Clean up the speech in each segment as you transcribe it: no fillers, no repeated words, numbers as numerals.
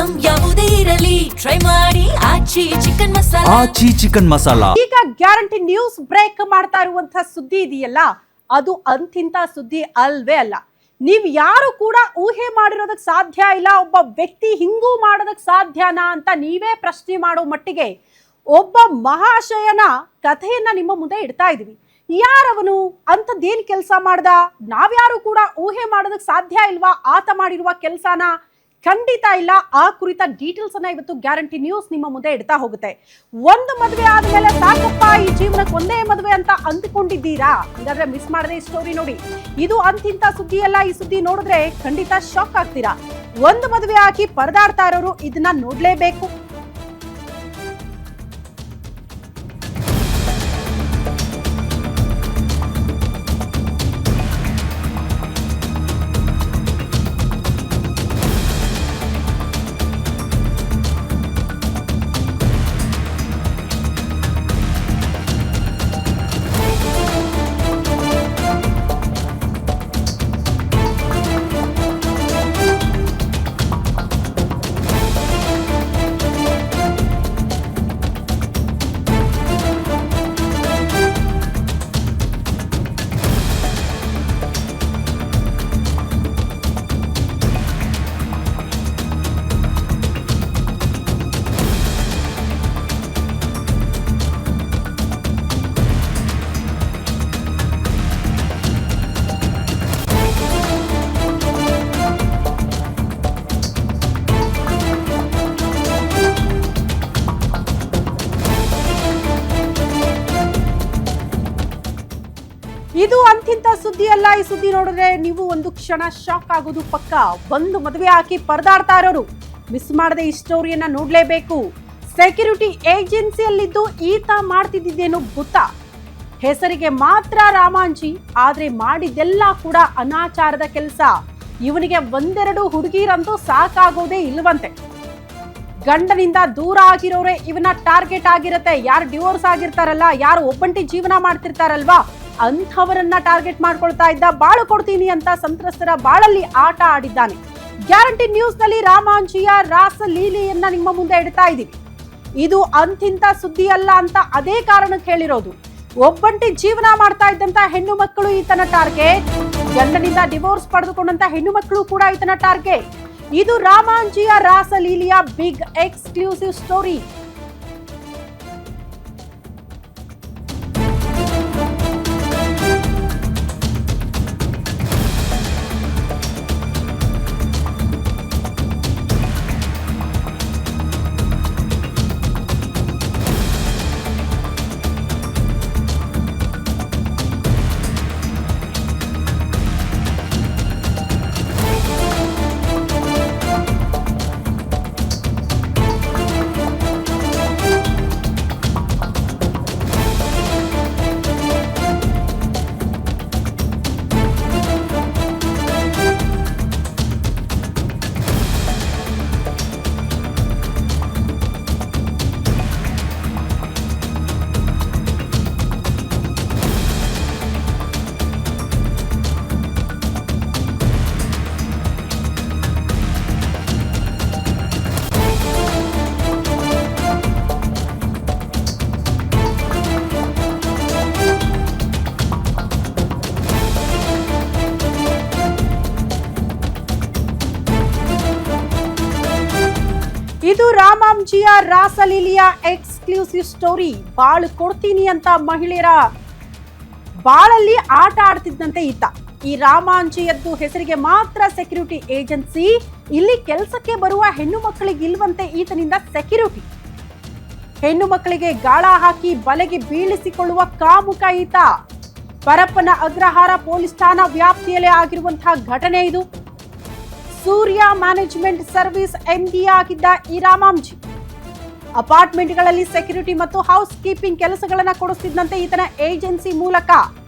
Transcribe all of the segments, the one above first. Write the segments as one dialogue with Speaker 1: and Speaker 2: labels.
Speaker 1: Item ಯಾವುದೇ ಇರಲಿ try ಮಾಡಿ ಆಚಿ ಚಿಕನ್ ಮಸಾಲಾ.
Speaker 2: ಆಚಿ ಚಿಕನ್ ಮಸಾಲಾ.
Speaker 3: ಈಗ ಗ್ಯಾರಂಟಿ ನ್ಯೂಸ್ ಬ್ರೇಕ್ ಮಾಡ್ತಾ ಇರುವಂತಹ ಸುದ್ದಿ ಇದೆಯಲ್ಲ, ಅದು ಅಂತಿಂತ ಸುದ್ದಿ ಅಲ್ವೇ ಅಲ್ಲ. ನೀವ್ ಯಾರು ಕೂಡ ಊಹೆ ಮಾಡಿರೋದಕ್ಕೆ ಸಾಧ್ಯ ಇಲ್ಲ. ಒಬ್ಬ ವ್ಯಕ್ತಿ ಹಿಂಗೂ ಮಾಡೋದಕ್ಕೆ ಸಾಧ್ಯನಾ ಅಂತ ನೀವೇ ಪ್ರಶ್ನೆ ಮಾಡೋ ಮಟ್ಟಿಗೆ ಒಬ್ಬ ಮಹಾಶಯನ ಕಥೆಯನ್ನ ನಿಮ್ಮ ಮುಂದೆ ಇಡ್ತಾ ಇದೀವಿ. ಯಾರವನು, ಅಂಥದ್ದೇನ್ ಕೆಲಸ ಮಾಡ್ದ, ನಾವ್ಯಾರು ಕೂಡ ಊಹೆ ಮಾಡೋದಕ್ಕೆ ಸಾಧ್ಯ ಇಲ್ವಾ ಆತ ಮಾಡಿರುವ ಕೆಲಸನ? ಖಂಡಿತ ಇಲ್ಲ. ಆ ಕುರಿತ ಡೀಟೇಲ್ಸ್ ಅನ್ನ ಇವತ್ತು ಗ್ಯಾರಂಟಿ ನ್ಯೂಸ್ ನಿಮ್ಮ ಮುಂದೆ ಇಡ್ತಾ ಹೋಗುತ್ತೆ. ಒಂದು ಮದುವೆ ಆದ್ಮೇಲೆ ಸಾಕಪ್ಪ, ಈ ಜೀವನಕ್ಕೆ ಒಂದೇ ಮದುವೆ ಅಂತ ಅಂದ್ಕೊಂಡಿದ್ದೀರಾ? ಹಾಗಾದ್ರೆ ಮಿಸ್ ಮಾಡದೆ ಈ ಸ್ಟೋರಿ ನೋಡಿ. ಇದು ಅಂತಿಂತ ಸುದ್ದಿ ಅಲ್ಲ. ಈ ಸುದ್ದಿ ನೋಡಿದ್ರೆ ಖಂಡಿತ ಶಾಕ್ ಆಗ್ತೀರಾ. ಒಂದು ಮದುವೆ ಹಾಕಿ ಪರದಾಡ್ತಾ ಇರೋರು ಇದನ್ನ ನೋಡ್ಲೇಬೇಕು. ಇದು ಅಂತಿಂತ ಸುದ್ದಿ ಅಲ್ಲ. ಈ ಸುದ್ದಿ ನೋಡಿದ್ರೆ ನೀವು ಒಂದು ಕ್ಷಣ ಶಾಕ್ ಆಗೋದು ಪಕ್ಕ. ಒಂದು ಮದುವೆ ಹಾಕಿ ಪರದಾಡ್ತಾ ಇರೋರು ಮಿಸ್ ಮಾಡದೆ ಈ ಸ್ಟೋರಿಯನ್ನ ನೋಡ್ಲೇಬೇಕು. ಸೆಕ್ಯೂರಿಟಿ ಏಜೆನ್ಸಿಯಲ್ಲಿದ್ದು ಈತ ಮಾಡ್ತಿದ್ದೇನು ಗೊತ್ತಾ? ಹೆಸರಿಗೆ ಮಾತ್ರ ರಾಮಾಂಜಿ, ಆದ್ರೆ ಮಾಡಿದ್ದೆಲ್ಲ ಕೂಡ ಅನಾಚಾರದ ಕೆಲಸ. ಇವನಿಗೆ ಒಂದೆರಡು ಹುಡುಗಿರಂತೂ ಸಾಕಾಗೋದೇ ಇಲ್ವಂತೆ. ಗಂಡನಿಂದ ದೂರ ಆಗಿರೋರೆ ಇವನ ಟಾರ್ಗೆಟ್ ಆಗಿರತ್ತೆ. ಯಾರು ಡಿವೋರ್ಸ್ ಆಗಿರ್ತಾರಲ್ಲ, ಯಾರು ಒಬ್ಬಂಟಿ ಜೀವನ ಮಾಡ್ತಿರ್ತಾರಲ್ವಾ, ಅಂಥವರನ್ನ ಟಾರ್ಗೆಟ್ ಮಾಡ್ಕೊಳ್ತಾ ಇದ್ದ. ಬಾಳು ಕೊಡ್ತೀನಿ ಅಂತ ಸಂತ್ರಸ್ತರ ಬಾಳಲ್ಲಿ ಆಟ ಆಡಿದ್ದಾನೆ. ಗ್ಯಾರಂಟಿ ನ್ಯೂಸ್ ನಲ್ಲಿ ರಾಮಾಂಜಿಯ ರಾಸಲೀಲೆಯನ್ನ ನಿಮ್ಮ ಮುಂದೆ ಇಡ್ತಾ ಇದೀವಿ. ಇದು ಅಂತಿಂತ ಸುದ್ದಿ ಅಲ್ಲ ಅಂತ ಅದೇ ಕಾರಣಕ್ಕೆ ಹೇಳಿರೋದು. ಒಬ್ಬಂಟಿ ಜೀವನ ಮಾಡ್ತಾ ಇದ್ದಂತ ಹೆಣ್ಣು ಮಕ್ಕಳು ಈತನ ಟಾರ್ಗೆಟ್. ಗಂಡನಿಂದ ಡಿವೋರ್ಸ್ ಪಡೆದುಕೊಂಡಂತ ಹೆಣ್ಣು ಮಕ್ಕಳು ಕೂಡ ಈತನ ಟಾರ್ಗೆಟ್. ಇದು ರಾಮಾಂಜಿಯ ರಾಸಲೀಲೆಯ ಬಿಗ್ ಎಕ್ಸ್ಕ್ಲೂಸಿವ್ ಸ್ಟೋರಿ. ಇದು ರಾಮಾಂಜಿಯ ರಾಸಲೀಲೆಯ ಎಕ್ಸ್ಕ್ಲೂಸಿವ್ ಸ್ಟೋರಿ. ಬಾಳು ಕೊಡ್ತೀನಿ ಅಂತ ಮಹಿಳೆಯರ ಬಾಳಲ್ಲಿ ಆಟ ಆಡ್ತಿದ್ದಂತೆ ಈತ. ಈ ರಾಮಾಂಜಿಯದ್ದು ಹೆಸರಿಗೆ ಮಾತ್ರ ಸೆಕ್ಯೂರಿಟಿ ಏಜೆನ್ಸಿ. ಇಲ್ಲಿ ಕೆಲಸಕ್ಕೆ ಬರುವ ಹೆಣ್ಣು ಮಕ್ಕಳಿಗೆ ಇಲ್ವಂತೆ ಈತನಿಂದ ಸೆಕ್ಯೂರಿಟಿ. ಹೆಣ್ಣು ಮಕ್ಕಳಿಗೆ ಗಾಳ ಹಾಕಿ ಬಲೆಗೆ ಬೀಳಿಸಿಕೊಳ್ಳುವ ಕಾಮುಕ ಈತ. ಪರಪ್ಪನ ಅಗ್ರಹಾರ ಪೊಲೀಸ್ ಠಾಣಾ ವ್ಯಾಪ್ತಿಯಲ್ಲೇ ಆಗಿರುವಂತಹ ಘಟನೆ ಇದು. ಸೂರ್ಯ ಮ್ಯಾನೇಜ್ಮೆಂಟ್ ಸರ್ವಿಸ್ ಎಂಡಿ ಆಗಿದ್ದ ಈ ರಾಮಾಂಜಿ ಅಪಾರ್ಟ್ಮೆಂಟ್ಗಳಲ್ಲಿ ಸೆಕ್ಯೂರಿಟಿ ಮತ್ತು ಹೌಸ್ ಕೀಪಿಂಗ್ ಕೆಲಸಗಳನ್ನ ಕೊಡಿಸ್ತಿದ್ದಂತೆ ಈತನ ಏಜೆನ್ಸಿ ಮೂಲಕ.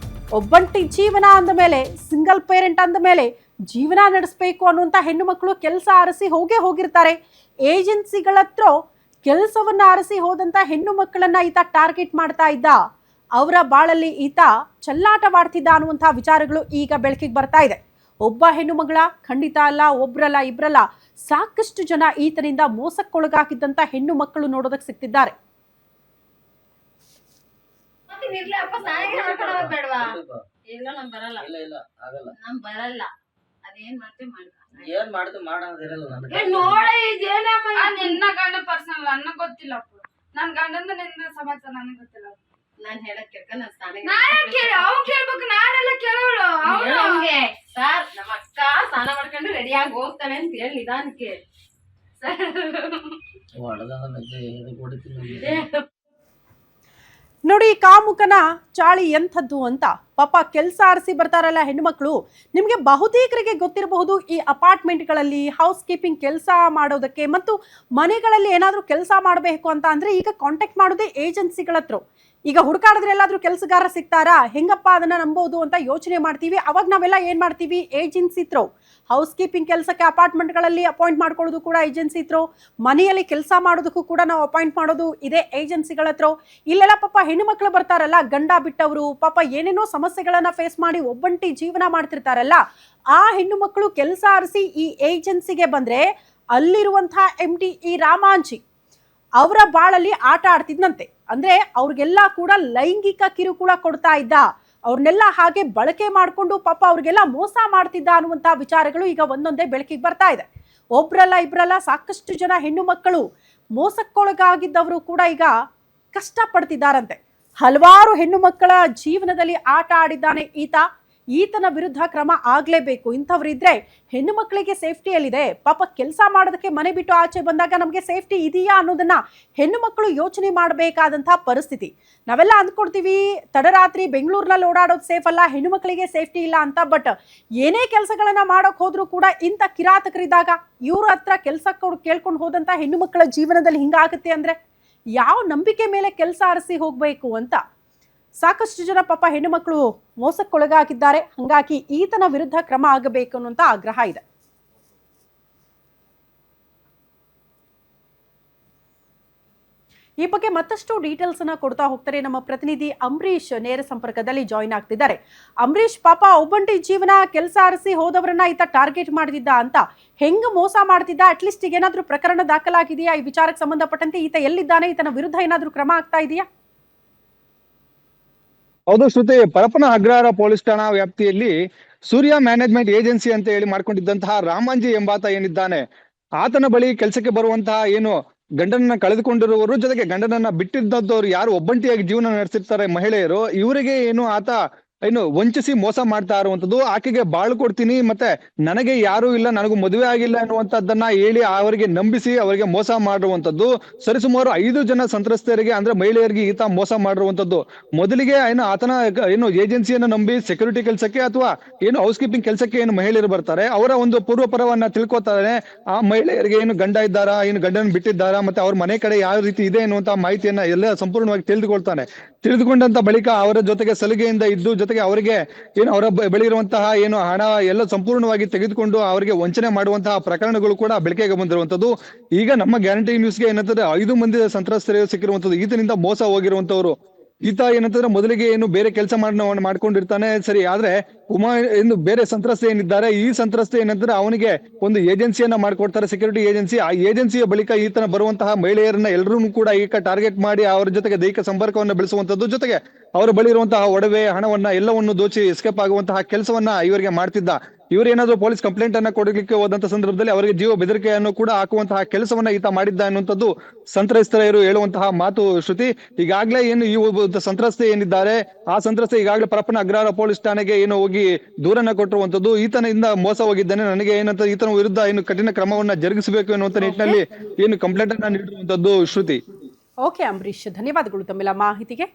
Speaker 3: ಒಬ್ಬಂಟಿ ಜೀವನ ಅಂದ ಮೇಲೆ, ಸಿಂಗಲ್ ಪೇರೆಂಟ್ ಅಂದ ಮೇಲೆ ಜೀವನ ನಡೆಸಬೇಕು ಅನ್ನುವಂತ ಹೆಣ್ಣು ಮಕ್ಕಳು ಕೆಲಸ ಅರಸಿ ಹೋಗಿರ್ತಾರೆ. ಏಜೆನ್ಸಿಗಳ ಹತ್ರ ಕೆಲಸವನ್ನ ಅರಸಿ ಹೋದಂತ ಹೆಣ್ಣು ಮಕ್ಕಳನ್ನ ಈತ ಟಾರ್ಗೆಟ್ ಮಾಡ್ತಾ ಇದ್ದ. ಅವರ ಬಾಳಲ್ಲಿ ಈತ ಚೆಲ್ಲಾಟವಾಡ್ತಿದ್ದ ಅನ್ನುವಂತಹ ವಿಚಾರಗಳು ಈಗ ಬೆಳಕಿಗೆ ಬರ್ತಾ ಇದೆ. ಒಬ್ಬ ಹೆಣ್ಣು ಮಗಳ ಖಂಡಿತ ಅಲ್ಲ, ಒಬ್ರಲ್ಲ, ಇಬ್ರಲ್ಲ, ಸಾಕಷ್ಟು ಜನ ಈತನಿಂದ ಮೋಸಕ್ಕೊಳಗಾಗಿದ್ದಂತ ಹೆಣ್ಣು ಮಕ್ಕಳು ನೋಡೋದಕ್ಕೆ ಸಿಗ್ತಿದ್ದಾರೆ.
Speaker 2: ಏನ್ ಮಾಡ್ತೀವಿ ಮಾಡೋದಿರಲ್ಲ
Speaker 4: ನಿನ್ನ ಗಂಡ ಪರ್ಸನಲ್ ಅನ್ನ ಗೊತ್ತಿಲ್ಲ. ನನ್ ಗಂಡಂದ ನಿನ್ನ ಸಮಾಚಾರ ನನಗೆ ಗೊತ್ತಿಲ್ಲ.
Speaker 5: ನಾನ್ ಹೇಳಕ್ಕೆ
Speaker 4: ಅವ್ನ್ ಕೇಳ್ಬೇಕು, ನಾನೆಲ್ಲ ಕೇಳೋಳು.
Speaker 5: ಸರ್ ನಮ್ಮ ಅಕ್ಕ ಸ್ನಾನ ಮಾಡ್ಕೊಂಡು ರೆಡಿ ಆಗಿ ಹೋಗ್ತವೆ ಅಂತ ಹೇಳಿ ನಿಧಾನಕ್ಕೆ
Speaker 3: ನೋಡಿ, ಕಾಮುಕನ ಚಾಳಿ ಎಂಥದ್ದು ಅಂತ. ಪಾಪ ಕೆಲಸ ಆರಿಸಿ ಬರ್ತಾರಲ್ಲ ಹೆಣ್ಣುಮಕ್ಳು, ನಿಮಗೆ ಬಹುತೇಕರಿಗೆ ಗೊತ್ತಿರಬಹುದು, ಈ ಅಪಾರ್ಟ್ಮೆಂಟ್ಗಳಲ್ಲಿ ಹೌಸ್ ಕೀಪಿಂಗ್ ಕೆಲಸ ಮಾಡೋದಕ್ಕೆ ಮತ್ತು ಮನೆಗಳಲ್ಲಿ ಏನಾದರೂ ಕೆಲಸ ಮಾಡಬೇಕು ಅಂತ ಅಂದರೆ ಈಗ ಕಾಂಟ್ಯಾಕ್ಟ್ ಮಾಡೋದೇ ಏಜೆನ್ಸಿಗಳ ಹತ್ರ. ಈಗ ಹುಡುಕಾಡಿದ್ರೆ ಎಲ್ಲಾದ್ರೂ ಕೆಲಸಗಾರ ಸಿಗ್ತಾರಾ, ಹೆಂಗಪ್ಪ ಅದನ್ನ ನಂಬೋದು ಅಂತ ಯೋಚನೆ ಮಾಡ್ತೀವಿ. ಅವಾಗ ನಾವೆಲ್ಲ ಏನ್ ಮಾಡ್ತೀವಿ, ಏಜೆನ್ಸಿ ಥ್ರೋ. ಹೌಸ್ ಕೀಪಿಂಗ್ ಕೆಲಸಕ್ಕೆ ಅಪಾರ್ಟ್ಮೆಂಟ್ಗಳಲ್ಲಿ ಅಪಾಯಿಂಟ್ ಮಾಡ್ಕೊಳ್ಳೋದು ಕೂಡ ಏಜೆನ್ಸಿ ಥ್ರೋ. ಮನೆಯಲ್ಲಿ ಕೆಲಸ ಮಾಡೋದಕ್ಕೂ ಕೂಡ ನಾವು ಅಪಾಯಿಂಟ್ ಮಾಡೋದು ಇದೇ ಏಜೆನ್ಸಿಗಳ ಥ್ರೋ. ಇಲ್ಲೆಲ್ಲ ಪಾಪ ಹೆಣ್ಣು ಮಕ್ಕಳು ಬರ್ತಾರಲ್ಲ, ಗಂಡ ಬಿಟ್ಟವರು, ಪಾಪ ಏನೇನೋ ಸಮಸ್ಯೆಗಳನ್ನ ಫೇಸ್ ಮಾಡಿ ಒಬ್ಬಂಟಿ ಜೀವನ ಮಾಡ್ತಿರ್ತಾರಲ್ಲ, ಆ ಹೆಣ್ಣು ಮಕ್ಕಳು ಕೆಲಸ ಆರಿಸಿ ಈ ಏಜೆನ್ಸಿಗೆ ಬಂದ್ರೆ ಅಲ್ಲಿರುವಂತಹ MD ಈ ರಾಮಾಂಜಿ ಅವರ ಬಾಳಲ್ಲಿ ಆಟ ಆಡ್ತಿದ್ನಂತೆ. ಅಂದ್ರೆ ಅವ್ರಿಗೆಲ್ಲ ಕೂಡ ಲೈಂಗಿಕ ಕಿರುಕುಳ ಕೊಡ್ತಾ ಇದ್ದ, ಅವ್ರನ್ನೆಲ್ಲ ಹಾಗೆ ಬಳಕೆ ಮಾಡಿಕೊಂಡು ಪಾಪ ಅವ್ರಿಗೆಲ್ಲ ಮೋಸ ಮಾಡ್ತಿದ್ದ ಅನ್ನುವಂತಹ ವಿಚಾರಗಳು ಈಗ ಒಂದೊಂದೇ ಬೆಳಕಿಗೆ ಬರ್ತಾ ಇದೆ. ಒಬ್ರಲ್ಲ ಇಬ್ರಲ್ಲ, ಸಾಕಷ್ಟು ಜನ ಹೆಣ್ಣು ಮಕ್ಕಳು ಮೋಸಕ್ಕೊಳಗಾಗಿದ್ದವರು ಕೂಡ ಈಗ ಕಷ್ಟಪಡ್ತಿದ್ದಾರಂತೆ. ಹಲವಾರು ಹೆಣ್ಣು ಮಕ್ಕಳ ಜೀವನದಲ್ಲಿ ಆಟ ಆಡಿದ್ದಾನೆ ಈತನ ವಿರುದ್ಧ ಕ್ರಮ ಆಗ್ಲೇಬೇಕು. ಇಂಥವ್ರಿದ್ರೆ ಹೆಣ್ಣು ಮಕ್ಕಳಿಗೆ ಸೇಫ್ಟಿಯಲ್ಲಿದೆ. ಪಾಪ ಕೆಲಸ ಮಾಡೋದಕ್ಕೆ ಮನೆ ಬಿಟ್ಟು ಆಚೆ ಬಂದಾಗ ನಮಗೆ ಸೇಫ್ಟಿ ಇದೆಯಾ ಅನ್ನೋದನ್ನ ಹೆಣ್ಣು ಮಕ್ಕಳು ಯೋಚನೆ ಮಾಡಬೇಕಾದಂತಹ ಪರಿಸ್ಥಿತಿ. ನಾವೆಲ್ಲ ಅಂದ್ಕೊಡ್ತೀವಿ ತಡರಾತ್ರಿ ಬೆಂಗಳೂರಿನಲ್ಲಿ ಓಡಾಡೋದು ಸೇಫ್ ಅಲ್ಲ, ಹೆಣ್ಣು ಮಕ್ಕಳಿಗೆ ಸೇಫ್ಟಿ ಇಲ್ಲ ಅಂತ. ಬಟ್ ಏನೇ ಕೆಲಸಗಳನ್ನ ಮಾಡೋಕೆ ಹೋದ್ರೂ ಕೂಡ ಇಂಥ ಕಿರಾತಕರಿದ್ದಾಗ ಇವ್ರ ಹತ್ರ ಕೆಲಸ ಕೇಳ್ಕೊಂಡು ಹೋದಂತ ಹೆಣ್ಣು ಮಕ್ಕಳ ಜೀವನದಲ್ಲಿ ಹಿಂಗಾಗುತ್ತೆ ಅಂದ್ರೆ ಯಾವ ನಂಬಿಕೆ ಮೇಲೆ ಕೆಲಸ ಆರಿಸಿ ಹೋಗ್ಬೇಕು ಅಂತ ಸಾಕಷ್ಟು ಜನ ಪಾಪ ಹೆಣ್ಣು ಮಕ್ಕಳು ಮೋಸಕ್ಕೊಳಗಾಗಿದ್ದಾರೆ. ಹಾಗಾಗಿ ಈತನ ವಿರುದ್ಧ ಕ್ರಮ ಆಗಬೇಕು ಅನ್ನುವಂತ ಆಗ್ರಹ ಇದೆ. ಈ ಬಗ್ಗೆ ಮತ್ತಷ್ಟು ಡೀಟೇಲ್ಸ್ ಅನ್ನ ಕೊಡ್ತಾ ಹೋಗ್ತಾರೆ ನಮ್ಮ ಪ್ರತಿನಿಧಿ ಅಂಬರೀಶ್ ನೇರ ಸಂಪರ್ಕದಲ್ಲಿ ಜಾಯಿನ್ ಆಗ್ತಿದ್ದಾರೆ. ಅಂಬರೀಶ್, ಪಾಪ ಒಬ್ಬಂಟಿ ಜೀವನ ಕೆಲಸ ಆರಿಸಿ ಹೋದವರನ್ನ ಈತ ಟಾರ್ಗೆಟ್ ಮಾಡ್ತಿದ್ದ ಅಂತ, ಹೆಂಗ ಮೋಸ ಮಾಡ್ತಿದ್ದ, ಅಟ್ಲೀಸ್ಟ್ ಈಗ ಏನಾದ್ರೂ ಪ್ರಕರಣ ದಾಖಲಾಗಿದೆಯಾ? ಈ ವಿಚಾರಕ್ಕೆ ಸಂಬಂಧಪಟ್ಟಂತೆ ಈತ ಎಲ್ಲಿದ್ದಾನೆ, ಈತನ ವಿರುದ್ಧ ಏನಾದ್ರೂ ಕ್ರಮ ಆಗ್ತಾ ಇದೆಯಾ?
Speaker 6: ಹೌದು ಶ್ರುತಿ, ಪರಪ್ಪನ ಅಗ್ರಹಾರ ಪೊಲೀಸ್ ಠಾಣಾ ವ್ಯಾಪ್ತಿಯಲ್ಲಿ ಸೂರ್ಯ ಮ್ಯಾನೇಜ್ಮೆಂಟ್ ಏಜೆನ್ಸಿ ಅಂತ ಹೇಳಿ ಮಾಡ್ಕೊಂಡಿದ್ದಂತಹ ರಾಮಾಂಜಿ ಎಂಬಾತ ಏನಿದ್ದಾನೆ, ಆತನ ಬಳಿ ಕೆಲಸಕ್ಕೆ ಬರುವಂತಹ ಏನು ಗಂಡನನ್ನ ಕಳೆದುಕೊಂಡಿರುವವರು, ಜೊತೆಗೆ ಗಂಡನನ್ನ ಬಿಟ್ಟಿದ್ದವರು ಯಾರು ಒಬ್ಬಂಟಿಯಾಗಿ ಜೀವನ ನಡೆಸಿರ್ತಾರೆ ಮಹಿಳೆಯರು, ಇವರಿಗೆ ಏನು ಆತ ವಂಚಿಸಿ ಮೋಸ ಮಾಡ್ತಾ ಇರುವಂತದ್ದು. ಆಕೆಗೆ ಬಾಳು ಕೊಡ್ತೀನಿ, ಮತ್ತೆ ನನಗೆ ಯಾರು ಇಲ್ಲ, ನನಗೂ ಮದುವೆ ಆಗಿಲ್ಲ ಅನ್ನುವಂಥದ್ದನ್ನ ಹೇಳಿ ಅವರಿಗೆ ನಂಬಿಸಿ ಅವರಿಗೆ ಮೋಸ ಮಾಡಿರುವಂತದ್ದು. ಸರಿಸುಮಾರು 5 ಜನ ಸಂತ್ರಸ್ತೆಯರಿಗೆ ಅಂದ್ರೆ ಮಹಿಳೆಯರಿಗೆ ಈತ ಮೋಸ ಮಾಡಿರುವಂತದ್ದು. ಮೊದಲಿಗೆ ಆತನ ಏಜೆನ್ಸಿಯನ್ನು ನಂಬಿ ಸೆಕ್ಯೂರಿಟಿ ಕೆಲಸಕ್ಕೆ ಅಥವಾ ಹೌಸ್ ಕೀಪಿಂಗ್ ಕೆಲಸಕ್ಕೆ ಮಹಿಳೆಯರು ಬರ್ತಾರೆ, ಅವರ ಒಂದು ಪೂರ್ವಪರವನ್ನ ತಿಳ್ಕೊತಾರೆ. ಆ ಮಹಿಳೆಯರಿಗೆ ಗಂಡ ಇದ್ದಾರಾ, ಗಂಡನ ಬಿಟ್ಟಿದ್ದಾರಾ, ಮತ್ತೆ ಅವ್ರ ಮನೆ ಕಡೆ ಯಾವ ರೀತಿ ಇದೆ ಎನ್ನುವಂತಹ ಮಾಹಿತಿಯನ್ನ ಎಲ್ಲ ಸಂಪೂರ್ಣವಾಗಿ ತಿಳಿದುಕೊಂಡಂತ ಬಳಿಕ ಅವರ ಜೊತೆಗೆ ಸಲಿಗೆಯಿಂದ ಇದ್ದು, ಜೊತೆಗೆ ಅವರಿಗೆ ಅವರ ಬಳಿ ಇರುವಂತಹ ಹಣ ಎಲ್ಲ ಸಂಪೂರ್ಣವಾಗಿ ತೆಗೆದುಕೊಂಡು ಅವರಿಗೆ ವಂಚನೆ ಮಾಡುವಂತಹ ಪ್ರಕರಣಗಳು ಕೂಡ ಬೆಳಕಿಗೆ ಬಂದಿರುವಂತದ್ದು. ಈಗ ನಮ್ಮ ಗ್ಯಾರಂಟಿ ನ್ಯೂಸ್ಗೆ 5 ಮಂದಿ ಸಂತ್ರಸ್ತರು ಸಿಕ್ಕಿರುವಂತದ್ದು. ಈತನಿಂದ ಮೋಸ ಹೋಗಿರುವಂತವ್ರು. ಈತ ಮೊದಲಿಗೆ ಬೇರೆ ಕೆಲಸ ಮಾಡ್ಕೊಂಡಿರ್ತಾನೆ, ಸರಿ. ಆದ್ರೆ ಬೇರೆ ಸಂತ್ರಸ್ತೆ ಏನಿದ್ದಾರೆ, ಈ ಸಂತ್ರಸ್ತೆ ಅವನಿಗೆ ಒಂದು ಏಜೆನ್ಸಿಯನ್ನ ಮಾಡ್ಕೊಡ್ತಾರೆ, ಸೆಕ್ಯೂರಿಟಿ ಏಜೆನ್ಸಿ. ಆ ಏಜೆನ್ಸಿಯ ಬಳಿಕ ಈತನ ಬರುವಂತಹ ಮಹಿಳೆಯರನ್ನ ಎಲ್ಲರೂ ಕೂಡ ಈಗ ಟಾರ್ಗೆಟ್ ಮಾಡಿ ಅವರ ಜೊತೆಗೆ ದೈಹಿಕ ಸಂಪರ್ಕವನ್ನು ಬೆಳೆಸುವಂತದ್ದು, ಜೊತೆಗೆ ಅವರ ಬಳಿ ಇರುವಂತಹ ಒಡವೆ ಹಣವನ್ನ ಎಲ್ಲವನ್ನು ದೋಚಿ ಎಸ್ಕೇಪ್ ಆಗುವಂತಹ ಕೆಲಸವನ್ನ ಇವರಿಗೆ ಮಾಡ್ತಿದ್ದ. ಇವರೇನಾದ್ರೂ ಪೊಲೀಸ್ ಕಂಪ್ಲೇಂಟ್ ಅನ್ನ ಕೊಡಲಿಕ್ಕೆ ಹೋದಂತ ಸಂದರ್ಭದಲ್ಲಿ ಅವರಿಗೆ ಜೀವ ಬೆದರಿಕೆಯನ್ನು ಕೂಡ ಹಾಕುವಂತಹ ಕೆಲಸವನ್ನ ಈತ ಮಾಡಿದ್ದ ಅನ್ನುವಂಥದ್ದು ಸಂತ್ರಸ್ತರು ಹೇಳುವಂತಹ ಮಾತು ಶ್ರುತಿ. ಈಗಾಗಲೇ ಈ ಸಂತ್ರಸ್ತೆ ಏನಿದ್ದಾರೆ, ಆ ಸಂತ್ರಸ್ತೆ ಈಗಾಗಲೇ ಪರಪ್ಪನ ಅಗ್ರಹಾರ ಪೊಲೀಸ್ ಠಾಣೆಗೆ ಹೋಗಿ ದೂರನ್ನ ಕೊಟ್ಟಿರುವಂತದ್ದು. ಈತನಿಂದ ಮೋಸ ಹೋಗಿದ್ದಾನೆ, ನನಗೆ ಈತನ ವಿರುದ್ಧ ಕಠಿಣ ಕ್ರಮವನ್ನ ಜರುಗಿಸಬೇಕು ಎನ್ನುವಂತ ನಿಟ್ಟಿನಲ್ಲಿ ಕಂಪ್ಲೇಂಟ್ ಅನ್ನ ನೀಡಿರುವಂತದ್ದು ಶ್ರುತಿ.
Speaker 3: ಓಕೆ ಅಂಬರೀಶ್, ಧನ್ಯವಾದಗಳು ತಮ್ಮೆಲ್ಲ ಮಾಹಿತಿಗೆ.